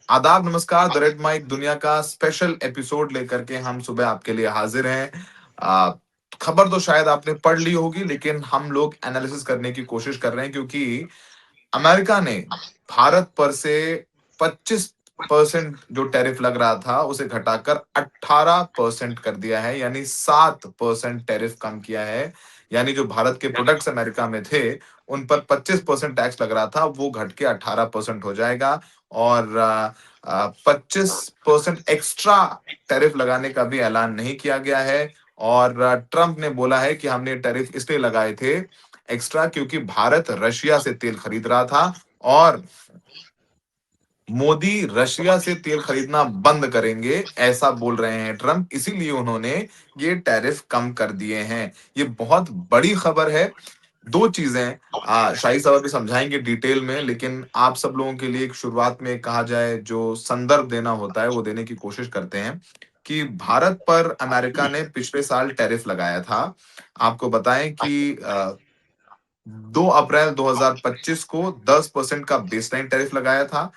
आदाब, नमस्कार। The red mic दुनिया का स्पेशल एपिसोड लेकर के हम सुबह आपके लिए हाजिर हैं। आ, खबर तो शायद आपने पढ़ ली होगी, लेकिन हम लोग एनालिसिस करने की कोशिश कर रहे हैं क्योंकि अमेरिका ने भारत पर से 25% जो टैरिफ लग रहा था उसे घटाकर 18% कर दिया है, यानी 7% टैरिफ कम किया है। यानी जो भारत के प्रोडक्ट्स अमेरिका में थे उन पर 25% टैक्स लग रहा था, वो घट के 18% हो जाएगा। और 25% एक्स्ट्रा टैरिफ लगाने का भी ऐलान नहीं किया गया है। और ट्रंप ने बोला है कि हमने टैरिफ इसलिए लगाए थे एक्स्ट्रा क्योंकि भारत रशिया से तेल खरीद रहा था, और मोदी रशिया से तेल खरीदना बंद करेंगे ऐसा बोल रहे हैं ट्रंप, इसीलिए उन्होंने ये टैरिफ कम कर दिए हैं। ये बहुत बड़ी खबर है। दो चीजें शाही साहब अभी समझाएंगे डिटेल में, लेकिन आप सब लोगों के लिए एक शुरुआत में कहा जाए जो संदर्भ देना होता है वो देने की कोशिश करते हैं कि भारत पर अमेरिका ने पिछले साल टैरिफ लगाया था। आपको बताएं कि 2 अप्रैल 2025 को 10% का बेसलाइन टैरिफ लगाया था।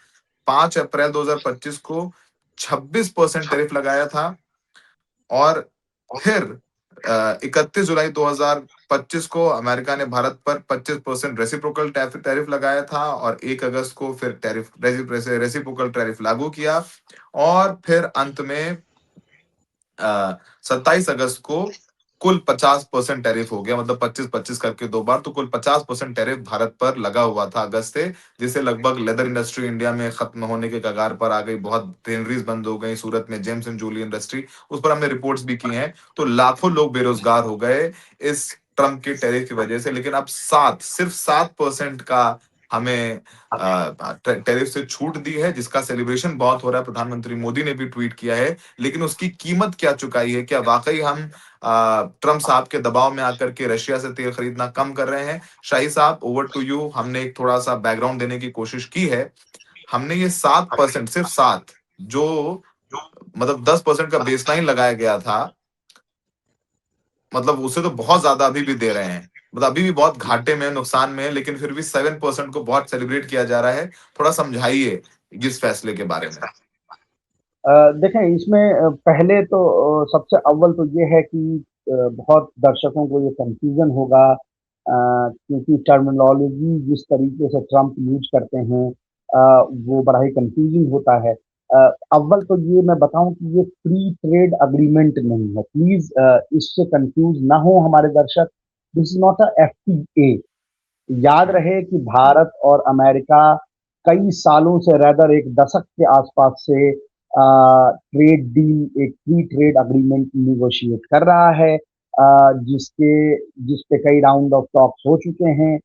5 अप्रैल 2025 को 26% टैरिफ लगाया था। और फिर 31 जुलाई 2025 को अमेरिका ने भारत पर 25% रेसिप्रोकल टैरिफ लगाया था, और 1 अगस्त को फिर टैरिफ रेसिप्रोकल टैरिफ लागू किया। और फिर अंत में 27 अगस्त को कुल 50% टैरिफ हो गया, मतलब 25-25 करके दो बार, तो कुल 50% टैरिफ भारत पर लगा हुआ था अगस्त से, जिससे लगभग लेदर इंडस्ट्री इंडिया में खत्म होने के कगार पर आ गई। बहुत रेनरीज बंद हो गई सूरत में, जेम्स एंड जूली इंडस्ट्री, उस पर हमने रिपोर्ट्स भी की हैं। तो लाखों लोग बेरोजगार हो गए इस ट्रम्प के टैरिफ की वजह से। लेकिन अब सिर्फ 7% का हमें टैरिफ से छूट दी है, जिसका सेलिब्रेशन बहुत हो रहा है। प्रधानमंत्री मोदी ने भी ट्वीट किया है। लेकिन उसकी कीमत क्या चुकाई है? क्या वाकई हम ट्रम्प साहब के दबाव में आकर के रशिया से तेल खरीदना कम कर रहे हैं? शाही साहब, ओवर टू यू। हमने एक थोड़ा सा बैकग्राउंड देने की कोशिश की है। हमने ये 7%, सिर्फ 7, जो मतलब 10% का बेसलाइन लगाया गया था, मतलब उसे तो बहुत ज्यादा अभी भी दे रहे हैं। मतलब अभी भी बहुत घाटे में, नुकसान में है, लेकिन फिर भी 7% को बहुत सेलिब्रेट किया जा रहा है। थोड़ा समझाइए इस फैसले के बारे में। देखें इसमें पहले तो सबसे अव्वल तो ये है कि बहुत दर्शकों को ये कंफ्यूजन होगा, क्योंकि टर्मिनोलॉजी जिस तरीके से ट्रम्प यूज करते हैं वो बड़ा ही कंफ्यूजिंग होता है। अव्वल तो ये मैं बताऊं कि ये फ्री ट्रेड अग्रीमेंट नहीं है, प्लीज इससे कंफ्यूज ना हो हमारे दर्शक। This is not a FTA. याद रहे कि भारत और अमेरिका कई सालों से, रेदर एक दशक के आसपास से ट्रेड डील, एक फ्री ट्रेड अग्रीमेंट निगोशिएट कर रहा है, जिसके जिस पे कई राउंड ऑफ टॉक्स हो चुके हैं।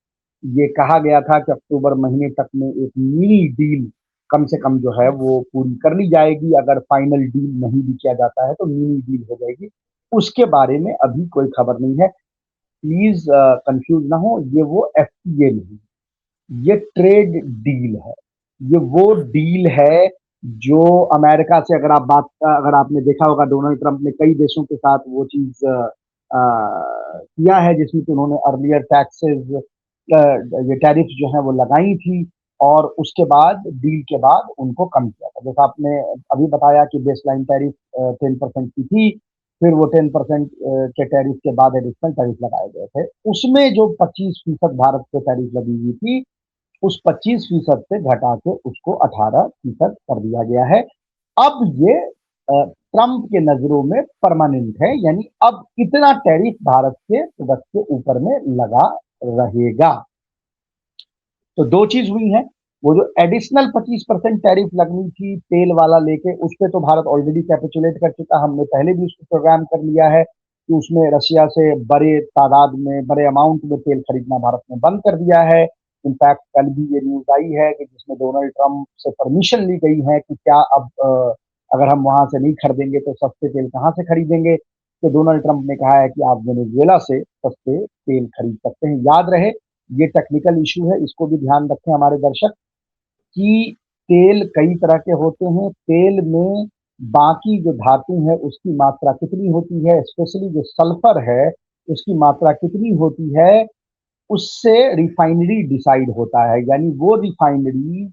ये कहा गया था कि अक्टूबर महीने तक में एक मिनी डील कम से कम जो है वो पूरी कर ली जाएगी। अगर फाइनल डील नहीं भी किया जाता है तो मिनी डील हो जाएगी। उसके बारे में अभी कोई खबर नहीं है। प्लीज कंफ्यूज ना हो, ये वो एफटीए नहीं, ये ट्रेड डील है। ये वो डील है जो अमेरिका से, अगर आपने देखा होगा, डोनाल्ड ट्रंप ने कई देशों के साथ वो चीज किया है जिसमें कि उन्होंने अर्लियर टैक्सेस, ये टैरिफ जो है वो लगाई थी, और उसके बाद डील के बाद उनको कम किया था। जैसा आपने अभी बताया कि बेसलाइन टैरिफ 10% की थी, फिर वो 10% के टैरिफ के बाद एडिशनल टैरिफ लगाए गए थे। उसमें जो 25% भारत पे टैरिफ लगी हुई थी, उस 25% से घटा के उसको 18% कर दिया गया है। अब ये ट्रंप के नजरों में परमानेंट है, यानी अब इतना टैरिफ भारत के प्रोडक्ट के ऊपर में लगा रहेगा। तो दो चीज हुई है। वो जो एडिशनल 25% टैरिफ लगनी थी तेल वाला लेके, उस पर तो भारत ऑलरेडी कैपिचुलेट कर चुका। हमने पहले भी उसको प्रोग्राम कर लिया है कि उसमें रशिया से बड़े तादाद में, बड़े अमाउंट में तेल खरीदना भारत ने बंद कर दिया है। इनफैक्ट कल भी ये न्यूज आई है कि जिसमें डोनाल्ड ट्रंप से परमिशन ली गई है कि क्या अब अगर हम वहां से नहीं खरीदेंगे तो सस्ते तेल कहाँ से खरीदेंगे। तो डोनाल्ड ट्रंप ने कहा है कि आप वेनेजुएला से सस्ते तेल खरीद सकते हैं। याद रहे, ये टेक्निकल इशू है, इसको भी ध्यान रखें हमारे दर्शक, कि तेल कई तरह के होते हैं। तेल में बाकी जो धातु है उसकी मात्रा कितनी होती है, स्पेशली जो सल्फर है उसकी मात्रा कितनी होती है, उससे रिफाइनरी डिसाइड होता है। यानी वो रिफाइनरी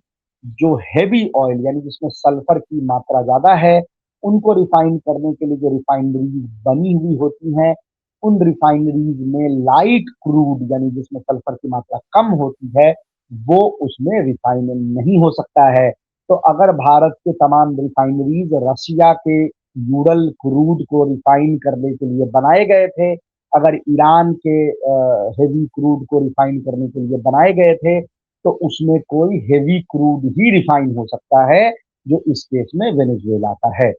जो हेवी ऑयल यानी जिसमें सल्फर की मात्रा ज़्यादा है, उनको रिफाइन करने के लिए जो रिफाइनरीज़ बनी हुई होती हैं, उन रिफाइनरीज़ में लाइट क्रूड यानी जिसमें सल्फर की मात्रा कम होती है, वो उसमें रिफाइन नहीं हो सकता है। तो अगर भारत के तमाम रिफाइनरीज़ रसिया के यूरल क्रूड को रिफाइन करने के लिए बनाए गए थे, अगर ईरान के हेवी क्रूड को रिफाइन करने के लिए बनाए गए थे, तो उसमें कोई हेवी क्रूड ही रिफाइन हो सकता है, जो इस केस में वेनेजुएला का है।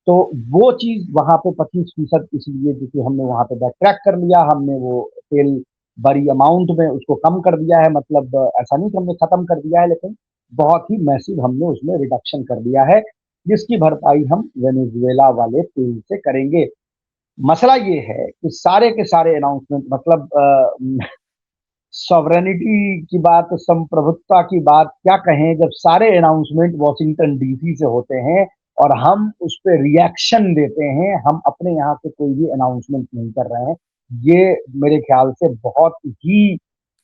तो वो चीज़ वहाँ पे 25% इसलिए क्योंकि हमने वहाँ पे बैक ट्रैक कर लिया, हमने वो तेल बड़ी अमाउंट में उसको कम कर दिया है, मतलब ऐसा नहीं कि हमने खत्म कर दिया है, लेकिन बहुत ही मैसिव हमने उसमें रिडक्शन कर दिया है, जिसकी भरपाई हम वेनेजुएला वाले तेल से करेंगे। मसला ये है कि सारे के सारे अनाउंसमेंट मतलब सॉवरेनिटी की बात, संप्रभुत्ता की बात क्या कहें जब सारे अनाउंसमेंट वॉशिंगटन डीसी से होते हैं और हम उस पे रिएक्शन देते हैं, हम अपने यहाँ से कोई भी अनाउंसमेंट नहीं कर रहे हैं। ये मेरे ख्याल से बहुत ही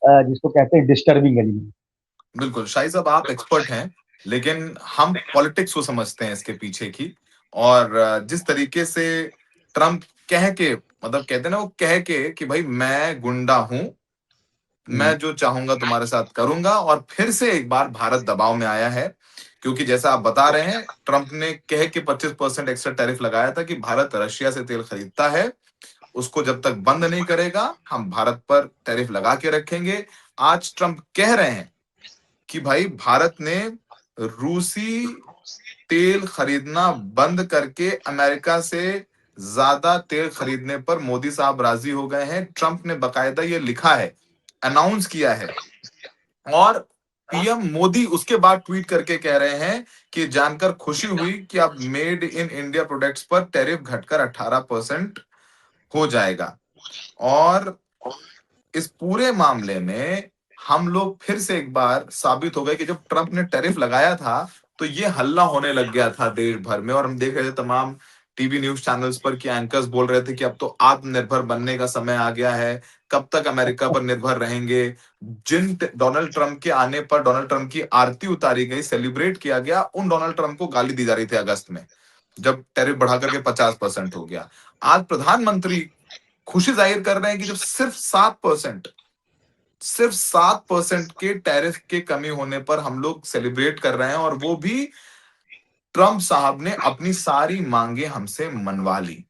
जिसको कहते हैं डिस्टर्बिंग एलिमेंट। बिल्कुल, शाही साहब आप एक्सपर्ट हैं, लेकिन हम पॉलिटिक्स को समझते हैं इसके पीछे की। और जिस तरीके से ट्रम्प कह के मतलब कहते हैं ना वो कह के कि भाई मैं गुंडा हूँ, हुँ, मैं जो चाहूँगा तुम्हारे साथ करूँगा और फिर से एक बार भारत दबाव में आया है। क्योंकि जैसा आप बता रहे हैं, ट्रम्प ने कह के 25% एक्स्ट्रा टैरिफ लगाया था कि भारत रशिया से तेल खरीदता है, उसको जब तक बंद नहीं करेगा, हम भारत पर टैरिफ लगा के रखेंगे। आज ट्रम्प कह रहे हैं कि भाई भारत ने रूसी तेल खरीदना बंद करके अमेरिका से ज्यादा तेल खरीदने पर मोदी साहब राजी हो गए हैं। ट्रंप ने बकायदा ये लिखा है, अनाउंस किया है। और पीएम मोदी उसके बाद ट्वीट करके कह रहे हैं कि जानकर खुशी हुई कि अब मेड इन इंडिया प्रोडक्ट्स पर टैरिफ घटकर 18% हो जाएगा। और इस पूरे मामले में हम लोग फिर से एक बार साबित हो गए कि जब ट्रंप ने टैरिफ लगाया था, तो ये हल्ला होने लग गया था देश भर में। और हम देख रहे थे तमाम टीवी न्यूज़ चैनल्स पर कि एंकर्स बोल रहे थे कि अब तो आत्मनिर्भर बनने का समय आ गया है, कब तक अमेरिका पर निर्भर रहेंगे। डोनाल्ड ट्रंप के आने पर डोनाल्ड ट्रंप की आरती उतारी गई, सेलिब्रेट किया गया, उन डोनाल्ड ट्रंप को गाली दी जा रही थी अगस्त में, जब टैरिफ बढ़ा करके 50% हो गया। आज प्रधानमंत्री खुशी जाहिर कर रहे हैं कि जब सिर्फ 7% के टैरिफ के कमी होने पर हम लोग सेलिब्रेट कर रहे हैं, और वो भी ट्रंप साहब ने अपनी सारी मांगे हमसे मनवा ली।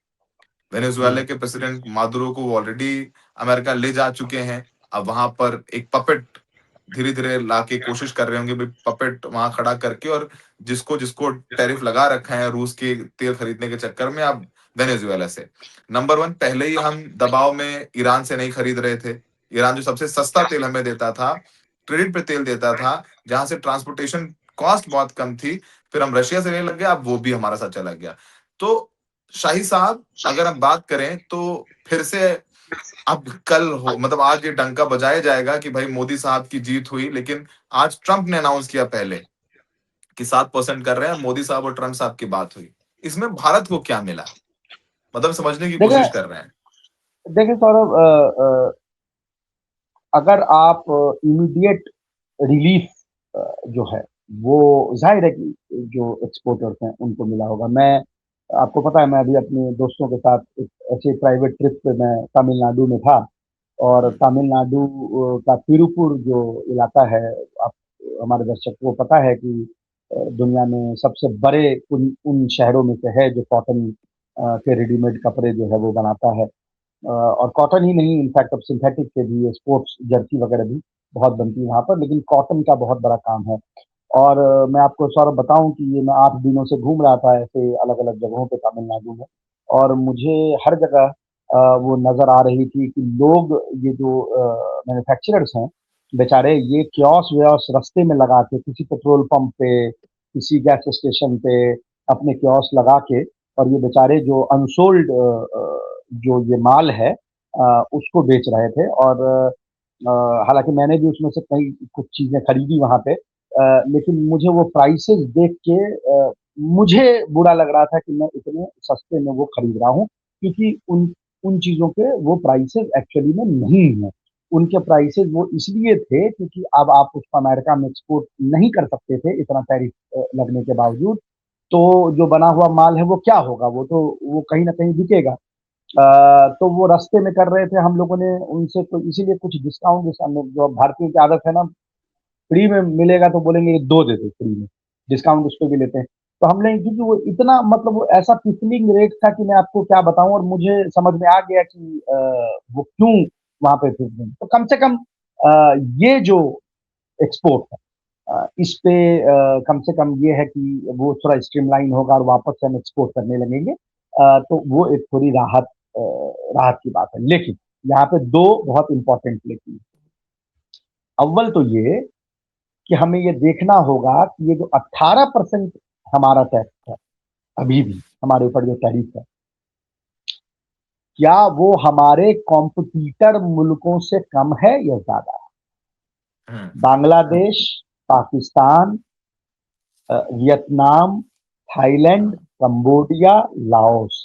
वेनेजुएला हुँ, के प्रेसिडेंट मादुरो को ऑलरेडी अमेरिका ले जा चुके हैं। अब वहां पर एक पपेट धीरे धीरे ला के कोशिश कर रहे होंगे भाई, पपेट वहां खड़ा करके, और जिसको जिसको टैरिफ लगा रखा है रूस के तेल खरीदने के चक्कर में, अब वेनेजुएला से। नंबर वन, पहले ही हम दबाव में ईरान से नहीं खरीद रहे थे। ईरान जो सबसे सस्ता तेल हमें देता था, क्रेडिट पे तेल देता था, जहां से ट्रांसपोर्टेशन कॉस्ट बहुत कम थी, फिर हम रशिया से लेने लग गए, अब वो भी हमारा साथ चला गया। तो शाही साहब, अगर हम बात करें तो फिर से अब कल हो मतलब आज ये डंका बजाया जाएगा कि भाई मोदी साहब की जीत हुई, लेकिन आज ट्रंप ने अनाउंस किया पहले कि 7% कर रहे हैं। मोदी साहब और ट्रंप साहब की बात हुई, इसमें भारत को क्या मिला, मतलब समझने की देखिए कोशिश कर रहे हैं। देखिए सौरभ, अगर आप इमीडिएट रिलीफ जो है, वो ज़ाहिर है कि जो एक्सपोर्टर्स हैं, उनको मिला होगा। मैं आपको पता है मैं अभी अपने दोस्तों के साथ एक ऐसे प्राइवेट ट्रिप पे मैं तमिलनाडु में था और हम्म, तमिलनाडु का तिरुपुर जो इलाका है, आप हमारे दर्शक को पता है कि दुनिया में सबसे बड़े उन उन शहरों में से है जो कॉटन के रेडीमेड कपड़े जो है वो बनाता है। और कॉटन ही नहीं, इनफैक्ट अब सिंथेटिक के भी स्पोर्ट्स जर्सी वगैरह भी बहुत बनती है वहाँ पर, लेकिन कॉटन का बहुत बड़ा काम है। और मैं आपको सौरभ बताऊँ कि ये मैं 8 दिनों से घूम रहा था ऐसे अलग-अलग जगहों पे तमिलनाडु में, और मुझे हर जगह वो नज़र आ रही थी कि लोग ये जो मैन्युफैक्चरर्स हैं, बेचारे ये कियोस्क-वियोस्क रास्ते में लगा के किसी पेट्रोल पंप पे, किसी गैस स्टेशन पे अपने कियोस्क लगा के, और ये बेचारे जो अनसोल्ड जो ये माल है उसको बेच रहे थे। और हालाँकि मैंने भी उसमें से कई कुछ चीज़ें खरीदी वहाँ पे, लेकिन मुझे वो प्राइसेज़ देख के मुझे बुरा लग रहा था कि मैं इतने सस्ते में वो खरीद रहा हूँ, क्योंकि उन उन चीज़ों के वो प्राइसेज़ एक्चुअली में नहीं हैं। उनके प्राइसेस वो इसलिए थे क्योंकि अब आप उसको अमेरिका में एक्सपोर्ट नहीं कर सकते थे इतना टैरिफ लगने के बावजूद। तो जो बना हुआ माल है वो क्या होगा? वो कहीं न कहीं बिकेगा। तो वो रास्ते में कर रहे थे, हम लोगों ने उनसे तो इसीलिए कुछ डिस्काउंट जैसे हम लोग जो भारतीयों की आदत है ना, फ्री में मिलेगा तो बोलेंगे ये 2 दे दो फ्री में, डिस्काउंट उसपे भी लेते हैं। तो हमने क्योंकि वो इतना मतलब वो ऐसा पिफलिंग रेट था कि मैं आपको क्या बताऊँ और मुझे समझ में आ गया कि वो क्यों वहाँ पे पिफलिंग तो कम से कम ये जो एक्सपोर्ट है इस पे कम से कम ये है कि वो थोड़ा स्ट्रीमलाइन होगा और वापस से हम एक्सपोर्ट करने लगेंगे। तो वो एक थोड़ी राहत की बात है। लेकिन यहाँ पे 2 बहुत इम्पोर्टेंट लेकिन हैं। अव्वल तो ये कि हमें ये देखना होगा कि ये जो 18% हमारा टैक्स है, अभी भी हमारे ऊपर जो टैरिफ है, क्या वो हमारे कॉम्पिटिटर मुल्कों से कम है या ज़्यादा है? हम्म, Bangladesh, Pakistan, Vietnam, Thailand, Cambodia, Laos,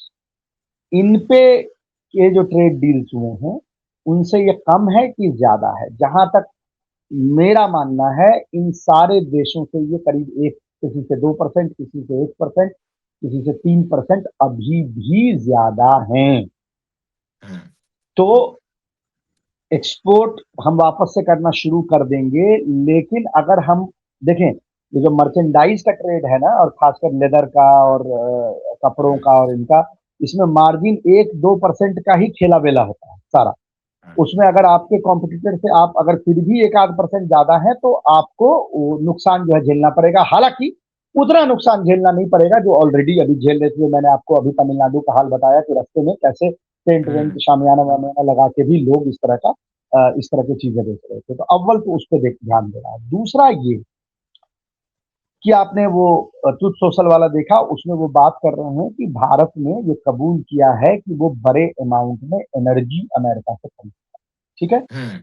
इन पे ये जो ट्रेड डील्स हुए हैं, उनसे ये कम है कि ज़्यादा है? जहाँ तक मेरा मानना है, इन सारे देशों से ये करीब एक किसी से 2%, किसी से 1%, किसी से 3% अभी भी ज़्यादा हैं। हम्म, तो एक्सपोर्ट हम वापस से करना शुरू कर देंगे, लेकिन अगर हम देखें, ये जो मर्चेंडाइज़ का ट्रेड है ना और खासकर लेदर का और कपड़ों हम्म, का और इनका, इसमें मार्जिन 1-2% का ही खेला-बेला होता है सारा। हम्म, उसमें अगर आपके कॉम्पिटिटर से आप अगर फिर भी 1 आध परसेंट ज़्यादा है, तो आपको वो नुकसान जो है झेलना पड़ेगा। हालाँकि उतना नुकसान झेलना नहीं पड़ेगा जो ऑलरेडी अभी झेल रहे थे। मैंने आपको अभी तमिलनाडु का हाल बताया कि रास्ते में कैसे टेंट-वेंट, हम्म, शामियाना-वामियाना लगा के भी लोग इस तरह की चीज़ें बेच रहे थे। तो अव्वल तो उस पे ध्यान देना है। दूसरा ये कि आपने वो ट्रुथ सोशल वाला देखा, उसमें वो बात कर रहे हैं कि भारत ने ये कबूल किया है कि वो बड़े अमाउंट में एनर्जी अमेरिका से खरीदता है। ठीक है? हम्म,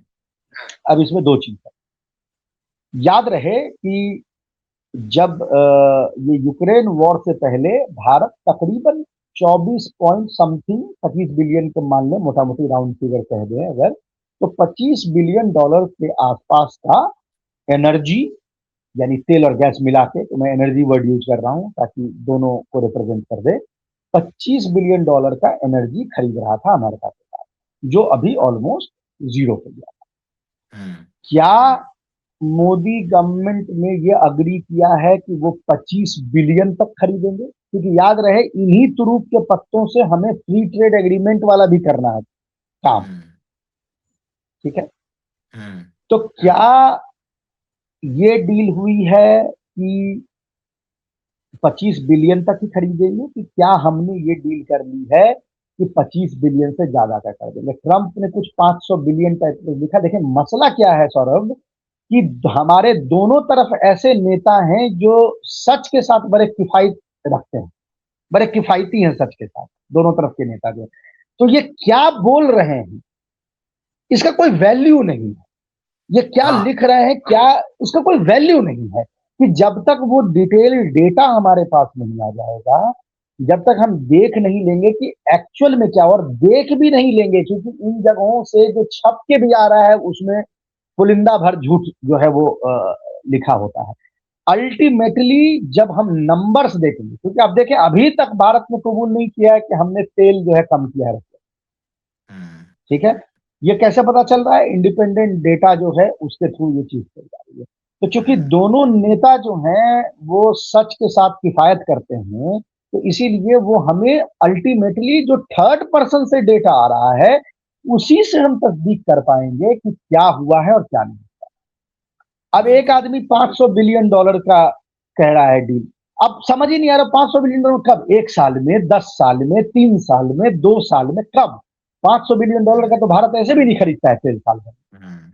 अब इसमें 2 चीज़ है। याद रहे कि जब ये यूक्रेन वॉर से पहले भारत तकरीबन 24 पॉइंट समथिंग 25 बिलियन के मान लें, मोटा-मोटी राउंड फिगर कह दें अगर, तो $25 बिलियन के आसपास का एनर्जी यानी तेल और गैस मिला के, तो मैं एनर्जी वर्ड यूज़ कर रहा हूँ ताकि दोनों को रिप्रेजेंट कर दे। $25 बिलियन का एनर्जी खरीद रहा था अमेरिका के साथ, जो अभी ऑलमोस्ट ज़ीरो पे गया। हम्म, क्या मोदी गवर्नमेंट ने ये एग्री किया है कि वो 25 बिलियन तक खरीदेंगे? क्योंकि याद रहे इन्हीं तुरुप के पत्तों से हमें फ्री ट्रेड एग्रीमेंट वाला भी करना है काम, हम्म, ठीक है? हम्म, तो क्या ये डील हुई है कि 25 बिलियन तक ही खरीदेंगे कि क्या हमने ये डील कर ली है कि 25 बिलियन से ज्यादा का कर देंगे? ट्रंप ने कुछ 500 बिलियन टाइप का लिखा। देखिए मसला क्या है सौरभ कि हमारे दोनों तरफ ऐसे नेता हैं जो सच के साथ बड़े किफायत रखते हैं, बड़े किफायती हैं सच के साथ, दोनों तरफ के नेता जो। तो ये क्या बोल रहे हैं, इसका कोई वैल्यू नहीं है। ये क्या हाँ, लिख रहे हैं, क्या उसका कोई वैल्यू नहीं है कि जब तक वो डिटेल डेटा हमारे पास नहीं आ जाएगा, जब तक हम देख नहीं लेंगे कि एक्चुअल में क्या, और देख भी नहीं लेंगे क्योंकि इन जगहों से जो छप के भी आ रहा है उसमें पुलिंदा भर झूठ जो है वो लिखा होता है। अल्टीमेटली जब हम नंबर्स देखेंगे, क्योंकि अब देखें अभी तक भारत ने कबूल नहीं किया है कि हमने तेल जो है कम किया है, हम्म, ठीक है? ये कैसे पता चल रहा है? इंडिपेंडेंट डेटा जो है उसके थ्रू ये चीज चल जा रही है। तो चूंकि हम्म, दोनों नेता जो हैं वो सच के साथ किफायत करते हैं, तो इसीलिए वो हमें अल्टीमेटली जो थर्ड पर्सन से डेटा आ रहा है उसी से हम तस्दीक कर पाएंगे कि क्या हुआ है और क्या नहीं। अब एक बिल्कुल। आदमी $500 बिलियन का कह रहा है डील। अब समझ ही नहीं आ रहा $500 बिलियन कब? 1 साल में, 10 साल में, 3 साल में, 2 साल में, कब? $500 बिलियन का हम्म, तो भारत ऐसे भी नहीं खरीदता है तेल साल में। हम्म,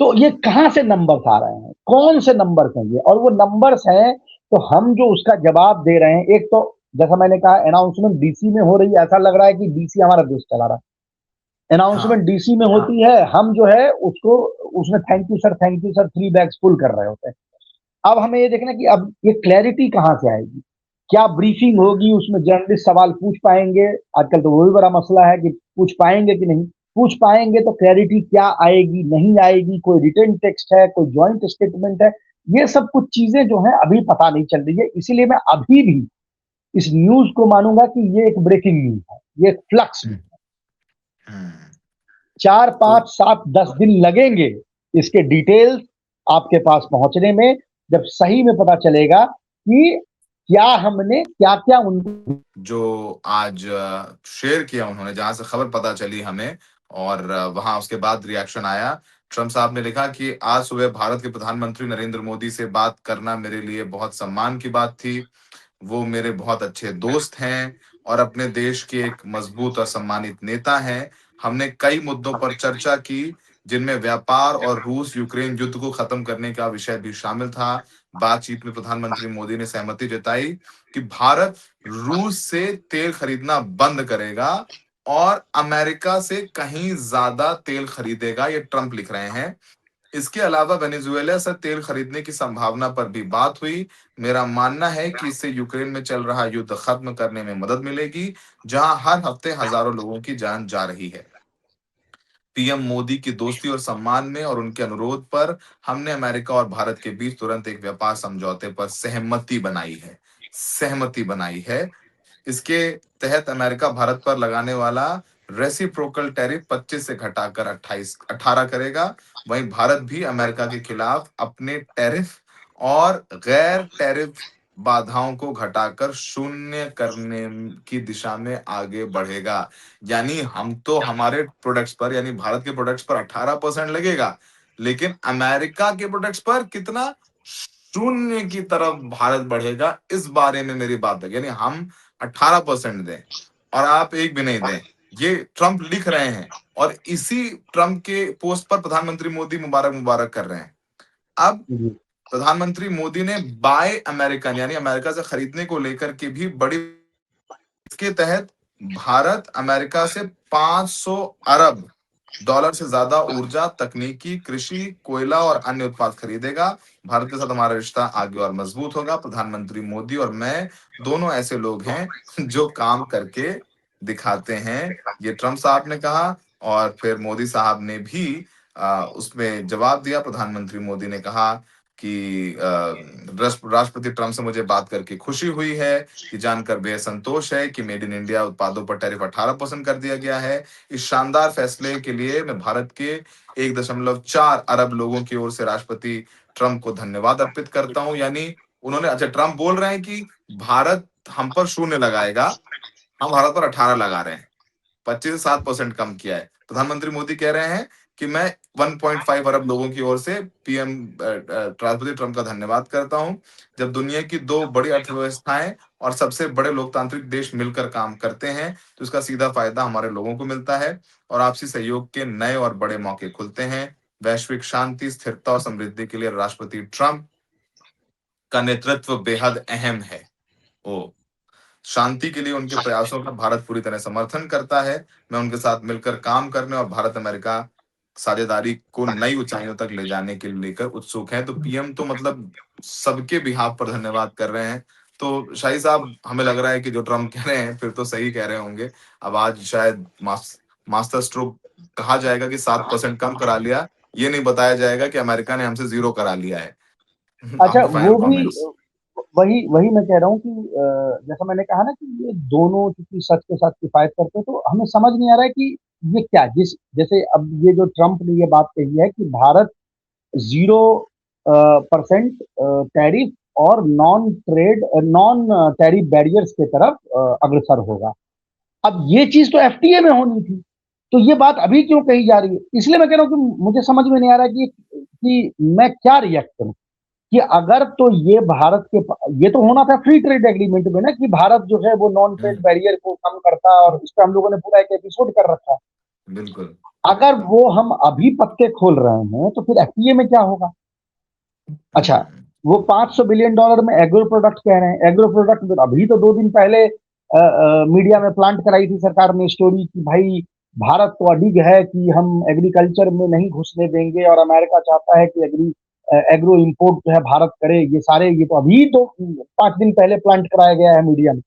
तो ये कहां से नंबर्स आ रहे हैं, कौन से नंबर्स हैं ये? और वो नंबर्स हैं तो हम जो उसका जवाब दे रहे हैं, एक तो जैसा मैंने कहा अनाउंसमेंट डीसी में हो रही है, ऐसा लग रहा है कि डीसी हमारा देश चला रहा है। हाँ, अनाउंसमेंट डीसी में होती है, हम जो है उसको उसमें thank you sir 3 bags full कर रहे होते हैं। अब हमें ये देखना कि अब ये क्लैरिटी कहां से आएगी, क्या ब्रीफिंग हम्म, होगी, उसमें जर्नलिस्ट सवाल पूछ पाएंगे? आजकल तो वो भी बड़ा मसला है कि पूछ पाएंगे कि नहीं। पूछ पाएंगे तो क्लैरिटी क्या आएगी, नहीं आएगी, कोई रिटन टेक्स्ट है, कोई जॉइंट स्टेटमेंट है, ये सब कुछ चीजें जो है अभी पता नहीं चल रही है। इसीलिए मैं अभी भी इस न्यूज को मानूंगा कि ये एक ब्रेकिंग न्यूज है, ये एक फ्लक्स न्यूज हम्म, है। हम्म। 4, तो 5, 7, 10 दिन लगेंगे इसके डिटेल्स आपके पास पहुंचने में, जब सही में पता चलेगा कि क्या हमने क्या क्या उनको। जो आज शेयर किया उन्होंने, जहां से खबर पता चली हमें, और वहां उसके बाद रिएक्शन आया। ट्रम्प साहब ने लिखा कि आज सुबह भारत के प्रधानमंत्री नरेंद्र मोदी से बात करना मेरे लिए बहुत सम्मान की बात थी। वो मेरे बहुत अच्छे दोस्त हैं और अपने देश के एक मजबूत और सम्मानित नेता हैं। हमने कई मुद्दों पर चर्चा की, जिनमें व्यापार और रूस यूक्रेन युद्ध को खत्म करने का विषय भी शामिल था। बातचीत में प्रधानमंत्री मोदी ने सहमति जताई कि भारत रूस से तेल खरीदना बंद करेगा और अमेरिका से कहीं ज्यादा तेल खरीदेगा। ये ट्रंप लिख रहे हैं। इसके अलावा वेनेजुएला से तेल खरीदने की संभावना पर भी बात हुई। मेरा मानना है कि इससे यूक्रेन में चल रहा युद्ध खत्म करने में मदद मिलेगी, जहां हर हफ्ते हजारों लोगों की जान जा रही है। पीएम मोदी की दोस्ती और सम्मान में और उनके अनुरोध पर हमने अमेरिका और भारत के बीच तुरंत एक व्यापार समझौते पर सहमति बनाई है। इसके तहत अमेरिका भारत पर लगाने वाला रेसिप्रोकल टैरिफ 25 से घटाकर 18 करेगा। वहीं भारत भी अमेरिका के खिलाफ अपने टैरिफ और गैर टैरिफ बाधाओं को घटाकर शून्य करने की दिशा में आगे बढ़ेगा। यानी हम तो हमारे प्रोडक्ट्स पर, यानी भारत के प्रोडक्ट्स पर 18% लगेगा, लेकिन अमेरिका के प्रोडक्ट्स पर कितना? शून्य की तरफ भारत बढ़ेगा। इस बारे में मेरी बात है, यानी हम 18% दें और आप एक भी नहीं दें। ये ट्रंप लिख रहे हैं और इसी ट्रंप के पोस्ट पर प्रधानमंत्री मोदी मुबारक मुबारक कर रहे हैं। अब प्रधानमंत्री मोदी ने बाय अमेरिकन, यानी अमेरिका से खरीदने को लेकर के भी बड़ी, इसके तहत भारत अमेरिका से 500 अरब डॉलर से ज्यादा ऊर्जा, तकनीकी, कृषि, कोयला और अन्य उत्पाद खरीदेगा। भारत के साथ हमारा रिश्ता आगे और मजबूत होगा। प्रधानमंत्री मोदी और मैं दोनों ऐसे लोग हैं जो काम करके दिखाते हैं, ये ट्रम्प साहब ने कहा। और फिर मोदी साहब ने भी उसमें जवाब दिया। प्रधानमंत्री मोदी ने कहा कि राष्ट्रपति ट्रम्प से मुझे बात करके खुशी हुई है, कि जानकर बेहद संतोष है कि मेड इन इंडिया उत्पादों पर टैरिफ 18% कर दिया गया है। इस शानदार फैसले के लिए मैं भारत के 1.4 अरब लोगों की ओर से राष्ट्रपति ट्रंप को धन्यवाद अर्पित करता हूं। यानी उन्होंने, अच्छा, ट्रंप बोल रहे हैं कि भारत हम पर शून्य लगाएगा, हम भारत पर 18 लगा रहे हैं, 25 से 7% कम किया है। प्रधानमंत्री मोदी कह रहे हैं कि मैं 1.5 अरब लोगों की ओर से पीएम राष्ट्रपति ट्रंप का धन्यवाद करता हूं। जब दुनिया की दो बड़ी अर्थव्यवस्थाएं और सबसे बड़े लोकतांत्रिक देश मिलकर काम करते हैं, तो इसका सीधा फायदा हमारे लोगों को मिलता है और आपसी सहयोग के नए और बड़े मौके खुलते हैं। वैश्विक शांति, स्थिरता और समृद्धि के लिए राष्ट्रपति ट्रंप का नेतृत्व बेहद अहम है। ओ शांति के लिए उनके प्रयासों का भारत पूरी तरह समर्थन करता है। मैं उनके साथ मिलकर काम करने और भारत अमेरिका साझेदारी को नई ऊंचाइयों तक ले जाने के लिए लेकर उत्सुक हैं। तो पीएम तो मतलब सबके बिहाफ पर धन्यवाद कर रहे हैं। तो शाही साहब, हमें लग रहा है कि जो ट्रम्प कह रहे हैं फिर तो सही कह रहे होंगे। अब आज शायद मास्टर स्ट्रोक कहा जाएगा कि 7% कम करा लिया, ये नहीं बताया जाएगा कि अमेरिका ने हमसे 0 करा लिया है। अच्छा, आपके फाइनल वो भी कमेंट्स। वही वही मैं कह रहा हूँ कि जैसा मैंने कहा ना कि ये दोनों चूंकि सच के साथ किफायत करते हैं, तो हमें समझ नहीं आ रहा है कि ये क्या, जिस जैसे अब ये जो ट्रम्प ने ये बात कही है कि भारत 0% टैरिफ और नॉन टैरिफ बैरियर्स की तरफ अग्रसर होगा। अब ये चीज तो एफटीए में होनी थी, तो ये बात अभी क्यों कही जा रही है? इसलिए मैं कह रहा हूँ कि मुझे समझ में नहीं आ रहा है कि मैं क्या रिएक्ट करूं। कि अगर तो ये भारत के, ये तो होना था फ्री ट्रेड एग्रीमेंट में ना, कि भारत जो है वो नॉन ट्रेड बैरियर को कम करता है, और इस पर हम लोगों ने पूरा एक एपिसोड कर रखा है। बिल्कुल। अगर वो हम अभी पत्ते खोल रहे हैं तो फिर एफटीए में क्या होगा? अच्छा, वो $500 बिलियन में एग्रो प्रोडक्ट कह रहे हैं। एग्रो प्रोडक्ट अभी तो 2 दिन पहले मीडिया में प्लांट कराई थी सरकार ने स्टोरी कि भाई भारत तो अडिग है कि हम एग्रीकल्चर में नहीं घुसने देंगे, और अमेरिका चाहता है कि एग्रो इंपोर्ट जो है भारत करे। ये सारे, ये तो अभी तो 5 दिन पहले प्लांट कराया गया है मीडिया में।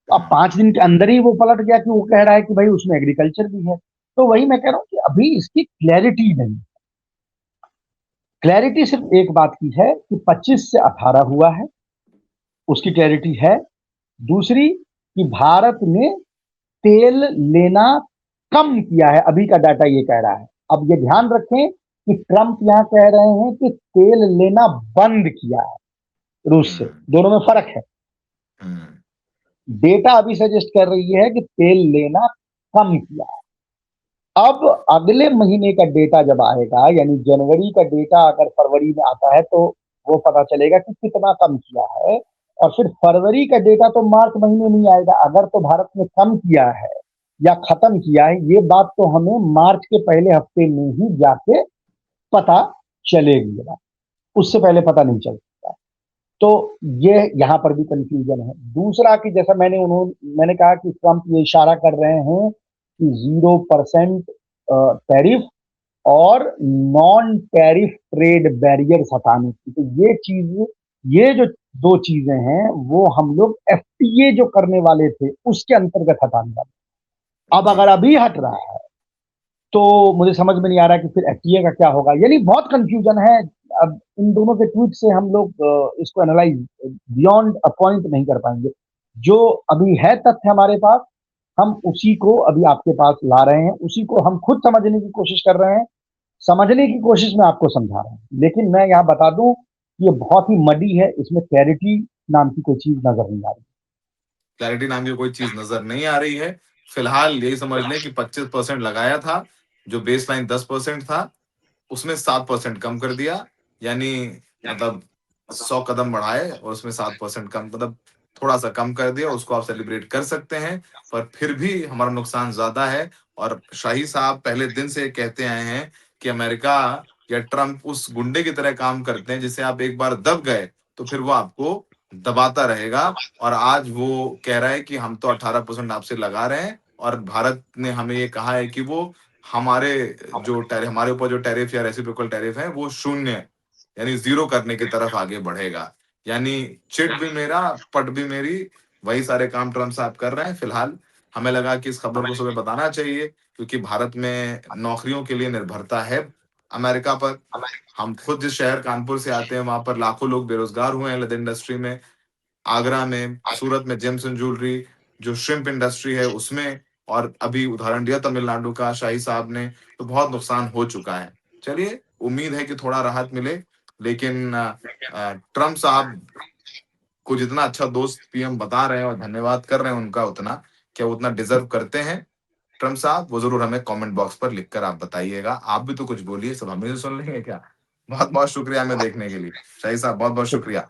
अब 5 दिन के अंदर ही वो पलट गया कि वो कह रहा है कि भाई उसमें एग्रीकल्चर भी है। तो वही मैं कह रहा हूँ कि अभी इसकी क्लैरिटी नहीं। क्लैरिटी सिर्फ एक बात की है कि 25 से 18 हुआ है, उसकी क्लैरिटी है। दूसरी कि भारत ने तेल लेना कम किया है, अभी का डाटा ये कह रहा है। अब ये ध्यान रखें कि ट्रंप यहां कह रहे हैं कि तेल लेना बंद किया है रूस से, हम्म। दोनों में फर्क है। हम्म। डेटा अभी सजेस्ट कर रही है कि तेल लेना कम किया है। अब अगले महीने का डेटा जब आएगा, यानी जनवरी का डेटा अगर फरवरी में आता है, तो वो पता चलेगा कि कितना कम किया है। और फिर फरवरी का डेटा तो मार्च महीने नहीं आएगा। अगर तो भारत ने कम किया है या खत्म किया है, ये बात तो हमें मार्च के पहले हफ्ते में ही जाके पता चलेगी। उससे पहले पता नहीं चल सकता। तो ये यहां पर भी कंफ्यूजन है। दूसरा कि जैसा मैंने कहा कि ट्रंप ये इशारा कर रहे हैं कि 0% टैरिफ और नॉन टैरिफ ट्रेड बैरियर्स हटाने की। तो ये जो दो चीजें हैं, वो हम लोग एफटीए जो करने वाले थे उसके अंतर्गत हटाने वाले। अब जी। अगर अभी हट रहा है, तो मुझे समझ में नहीं आ रहा कि फिर एफटीए का क्या होगा। यानी बहुत कंफ्यूजन है। अब इन दोनों के ट्वीट से हम लोग इसको एनालाइज बियॉन्ड अ पॉइंट नहीं कर पाएंगे। जो अभी है तथ्य हमारे पास, हम उसी को अभी आपके पास ला रहे हैं, उसी को हम खुद समझने की कोशिश कर रहे हैं। समझने की कोशिश में आपको समझा रहा हूं। लेकिन मैं यहां बता दूं कि ये बहुत ही मडी है, इसमें क्लैरिटी नाम की कोई चीज नजर नहीं आ रही। क्लैरिटी नाम की कोई चीज नजर नहीं आ रही है। फिलहाल यही समझ लें कि 25% लगाया था, जो बेस लाइन 10% था, उसमें 7% कम कर दिया। यानी मतलब 100 कदम बढ़ाए और उसमें 7% कम, मतलब थोड़ा सा कम कर दिया। उसको आप सेलिब्रेट कर सकते हैं, पर फिर भी हमारा नुकसान ज्यादा है। और शाही साहब पहले दिन से कहते आए हैं कि अमेरिका या ट्रंप उस गुंडे की तरह काम करते हैं, जिसे आप एक बार दब गए तो फिर वो आपको दबाता रहेगा। और आज वो कह रहा है कि हम तो 18% आपसे लगा रहे हैं, और भारत ने हमें ये कहा है कि वो हमारे हमारे ऊपर जो टैरिफ या रेसिप्रोकल टैरिफ है वो शून्य, यानी जीरो करने की तरफ आगे बढ़ेगा। यानी चिट भी मेरा, पट भी मेरी, वही सारे काम ट्रम्प साहब कर रहे हैं। फिलहाल हमें लगा कि इस खबर को सुबह बताना चाहिए, क्योंकि भारत में नौकरियों के लिए निर्भरता है अमेरिका पर। हम खुद जिस शहर कानपुर से आते हैं, वहां पर लाखों लोग बेरोजगार हुए हैं लेदर इंडस्ट्री में। आगरा में, सूरत में जेम्स एंड ज्वेलरी, जो श्रिम्प इंडस्ट्री है उसमें, और अभी उदाहरण दिया तमिलनाडु का शाही साहब ने, तो बहुत नुकसान हो चुका है। चलिए, उम्मीद है कि थोड़ा राहत मिले। लेकिन ट्रम्प साहब को जितना अच्छा दोस्त पीएम बता रहे हैं और धन्यवाद कर रहे हैं उनका, उतना क्या वो उतना डिजर्व करते हैं ट्रम्प साहब? वो जरूर हमें कमेंट बॉक्स पर लिखकर आप बताइएगा। आप भी तो कुछ बोलिए, सब हमें से सुन लेंगे क्या? बहुत बहुत शुक्रिया हमें देखने के लिए। शाही साहब, बहुत बहुत शुक्रिया।